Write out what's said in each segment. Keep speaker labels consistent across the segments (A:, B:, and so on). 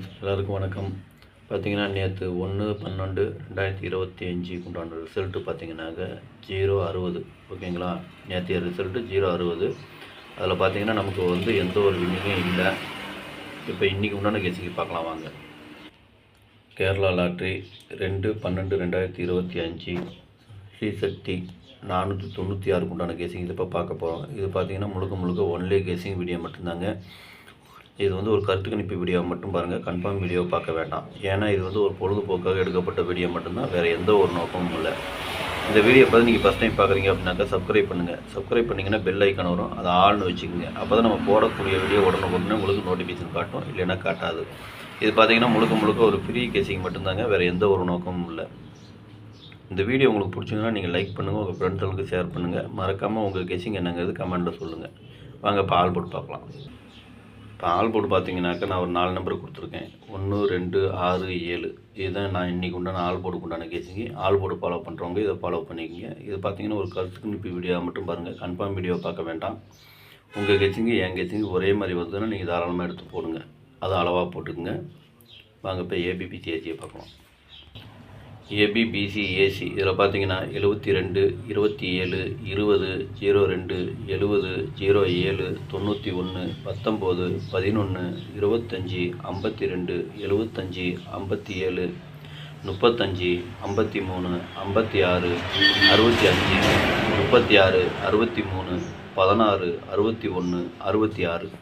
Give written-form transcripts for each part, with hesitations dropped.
A: Friends எல்லாருக்கும் வணக்கம். பார்த்தீங்கன்னா நேற்று 1/12/2025 உண்டான ரிசல்ட்டு பார்த்தீங்கன்னாக்க 060. ஓகேங்களா? நேற்றைய ரிசல்ட்டு 060. அதில் பார்த்தீங்கன்னா நமக்கு எந்த ஒரு வின்னிங்கும் இல்லை. இப்போ இன்றைக்கி உண்டான கெஸிங் பார்க்கலாம் வாங்க. கேரளா லாட்ரி 2/12/2025 ஸ்ரீசக்தி 496 உண்டான கெஸிங் இது இப்போ பார்க்க போகிறோம். இது பார்த்தீங்கன்னா முழுக்க ஒன்லி கெஸிங் வீடியோ மட்டும்தாங்க. இது ஒரு கருத்து கணிப்பு வீடியோ மட்டும் பாருங்கள், கன்ஃபார்ம் வீடியோ பார்க்க வேண்டாம். ஏன்னா இது ஒரு பொழுதுபோக்காக எடுக்கப்பட்ட வீடியோ மட்டும்தான், வேறு எந்த ஒரு நோக்கமும் இல்லை. இந்த வீடியோ பார்த்து நீங்கள் ஃபஸ்ட் டைம் பார்க்குறீங்க அப்படின்னாக்கா சப்ஸ்கிரைப் பண்ணுங்கள். சப்ஸ்கிரைப் பண்ணிங்கன்னா பெல் ஐக்கான் வரும், அதை ஆள்னு வச்சுக்கோங்க. அப்போ தான் நம்ம போடக்கூடிய வீடியோ உடனே உங்களுக்கு நோட்டிஃபிகேஷன் காட்டும், இல்லைன்னா காட்டாது. இது பார்த்தீங்கன்னா முழுக்க ஒரு ஃப்ரீ கேசிங் மட்டும்தாங்க, வேறு எந்த ஒரு நோக்கமும் இல்லை. இந்த வீடியோ உங்களுக்கு பிடிச்சிங்கன்னா நீங்கள் லைக் பண்ணுங்கள், உங்கள் ஃப்ரெண்ட்ஸுங்களுக்கு ஷேர் பண்ணுங்கள். மறக்காமல் உங்கள் கெஸிங் என்னங்கிறது கமெண்ட்டில் சொல்லுங்கள். வாங்க இப்போ ஆல் போட்டு பார்க்கலாம். இப்போ ஆல் போர்டு பார்த்தீங்கன்னாக்கா நான் ஒரு 4 நம்பர் கொடுத்துருக்கேன். 1, 2, 6, 7. இதுதான் நான் இன்றைக்கி உண்டான ஆல் போர்டுக்கு உண்டான கேசிங்க. ஆல் போர்டு ஃபாலோ பண்ணுறவங்க இதை ஃபாலோ பண்ணிக்கோங்க. இது பார்த்தீங்கன்னா ஒரு கருத்து கணிப்பு வீடியோ மட்டும் பாருங்கள், கன்ஃபார்ம் வீடியோ பார்க்க வேண்டாம். உங்கள் கெஸிங்கு என் கெஸிங்கு ஒரே மாதிரி வந்ததுன்னா நீங்கள் தாராளமாக எடுத்து போடுங்க, அதை அளவாக போட்டுக்குங்க. வாங்க இப்போ ஏபிபிசிஏசியை பார்க்கலாம். ஏபிபிசிஏசி இதில் பார்த்தீங்கன்னா 72, 27, 20, 02, 70, 07, 91, 19, 11, 25, 52, 75, 57, 35, 53, 56, 65, 36, 63, 16, 61, 66.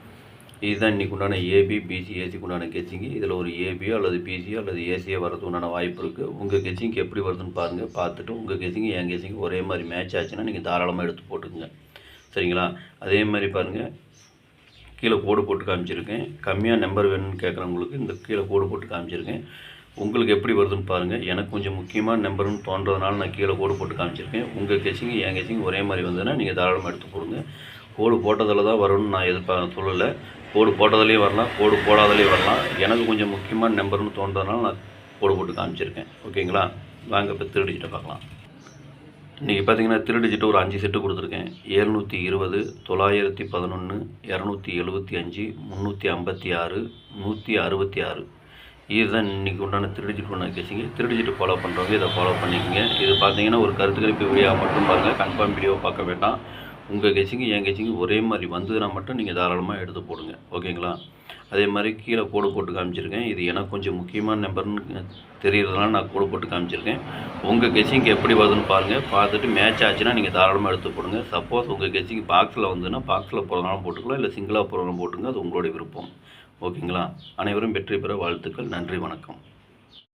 A: இதுதான் இன்றைக்கி உண்டான ஏபி பிசி ஏசிக்கு உண்டான கெச்சிங்கு. இதில் ஒரு ஏபியோ அல்லது பிசியோ அல்லது ஏசியோ வரது உண்டான வாய்ப்பு இருக்குது. உங்கள் கெச்சிங்க்கு எப்படி வருதுன்னு பாருங்கள். பார்த்துட்டு உங்கள் கெச்சிங்கு என் கெச்சிங்கு ஒரே மாதிரி மேட்ச் ஆச்சுன்னா நீங்கள் தாராளமாக எடுத்து போட்டுக்குங்க. சரிங்களா? அதே மாதிரி பாருங்கள், கீழே கோடு போட்டு காமிச்சிருக்கேன். கம்மியாக நம்பர் வேணும்னு கேட்குறவங்களுக்கு இந்த கீழே கோடு போட்டு காமிச்சிருக்கேன். உங்களுக்கு எப்படி வருதுன்னு பாருங்கள். எனக்கு கொஞ்சம் முக்கியமான நம்பர்னு தோன்றதுனால நான் கீழே கோடு போட்டு காமிச்சிருக்கேன். உங்கள் கெச்சிங்கு என் கெச்சிங்கு ஒரே மாதிரி வந்ததுன்னா நீங்கள் தாராளமாக எடுத்து போடுங்க. கோடு போட்டதில் தான் வரும்னு நான் சொல்லலை. கோடு போட்டதுலேயும் வரலாம், கோடு போடாதலேயும் வரலாம். எனக்கு கொஞ்சம் முக்கியமான நம்பர்னு தோன்றதுனால நான் கோடு போட்டு காமிச்சிருக்கேன். ஓகேங்களா? வாங்க இப்போ 3 டிஜிட்டை பார்க்கலாம். இன்றைக்கி பார்த்தீங்கன்னா 3 டிஜிட்டு ஒரு 5 செட்டு கொடுத்துருக்கேன். 720, 911, 275, 356, 166. இதுதான் இன்றைக்கி உண்டான 3 டிஜிட் உண்டான கேசிங்க. 3 டிஜிட்டு ஃபாலோ பண்ணுறவங்க இதை ஃபாலோ பண்ணிக்கோங்க. இது பார்த்தீங்கன்னா ஒரு கருத்து கணிப்பு வீடியோ மட்டும் பாருங்கள், கன்ஃபார்ம் வீடியோ பார்க்க வேண்டாம். உங்கள் கெஸிங்கு என் கெஸிங்கு ஒரே மாதிரி வந்ததுன்னா மட்டும் நீங்கள் தாராளமாக எடுத்து போடுங்க. ஓகேங்களா? அதே மாதிரி கீழே கோடு போட்டு காமிச்சிருக்கேன். இது எனக்கு கொஞ்சம் முக்கியமான நம்பர்னு தெரியறதுனால நான் கோடு போட்டு காமிச்சிருக்கேன். உங்கள் கெஸிங்க்கு எப்படி வருதுன்னு பாருங்கள். பார்த்துட்டு மேட்ச் ஆச்சுன்னா நீங்கள் தாராளமாக எடுத்து போடுங்க. சப்போஸ் உங்கள் கெஸிங் பாக்ஸில் வந்துன்னா பாக்ஸில் போகிறதுனாலும் போட்டுக்கலாம், இல்லை சிங்கிளாக போகிறதுனாலும் போட்டுங்க. அது உங்களுடைய விருப்பம். ஓகேங்களா? அனைவரும் வெற்றி பெற வாழ்த்துக்கள். நன்றி, வணக்கம்.